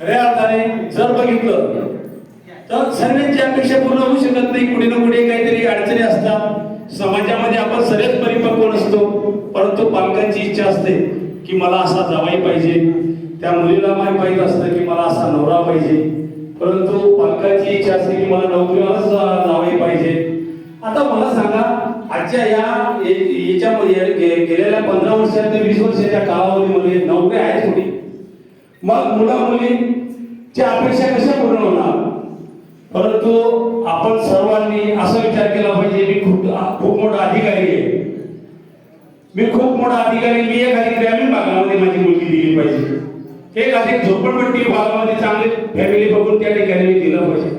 खऱ्या अर्थाने जर बघितलं तर सर्वांची अपेक्षा पूर्ण होऊ शकत नाही. कुठे ना कुठे काहीतरी अडचणी असतात समाजामध्ये. आपण सगळेच परिपक्व नसतो, परंतु पालकांची इच्छा असते की मला असा जावाई पाहिजे, त्या मुलीला माहित असतं की मला असा नवरा पाहिजे, परंतु पालकांची इच्छा असते की मला नोकरीलाच जावाई पाहिजे. आता मला सांगा, आजच्या याच्यामध्ये गेलेल्या 15 वर्षात ते 20 वर्षाच्या कालावधीमध्ये नोकरी आहेत कुठे? मग मुला मुलीच्या अपेक्षा कशा पूर्ण होणार? परंतु आपण सर्वांनी असा विचार केला पाहिजे, मी खूप मोठा अधिकारी आहे, मी खूप मोठा अधिकारी, मी एखादी ग्रामीण भागामध्ये माझी मुलगी दिली पाहिजे, एखादी झोपडपट्टी भागामध्ये चांगली फॅमिली बघून त्या ठिकाणी मी दिलं पाहिजे.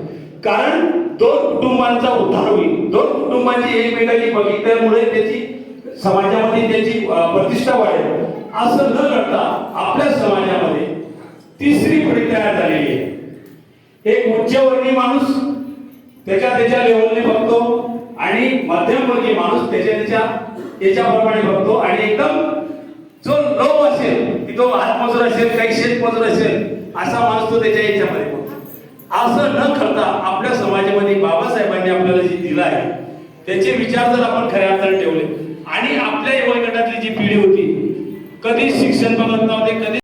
कारण 2 कुटुंबांचा उद्धार होईल. 2 कुटुंबांची एकमेकांची बघितल्यामुळे त्याची समाजामध्ये त्याची प्रतिष्ठा वाढेल. असं न करता आपल्या समाजामध्ये तिसरी पिढी तयार झालेली आहे. एक उच्चवर्गीय माणूस त्याच्या लेवलने बघतो आणि मध्यमवर्गीय माणूस त्याच्याप्रमाणे बघतो, आणि एकदम जो लो असेल की तो हातमजूर असेल, काही शेतमजूर असेल, असा माणूस तो त्याच्या याच्यामध्ये बघतो. असं न करता आपल्या समाजामध्ये बाबासाहेबांनी आपल्याला जे दिलं आहे त्याचे विचार जर आपण खऱ्या अर्थाने ठेवले, आणि आपल्या वयोगटातली जी पिढी होती, कधी शिक्षण बघत नव्हते, कधी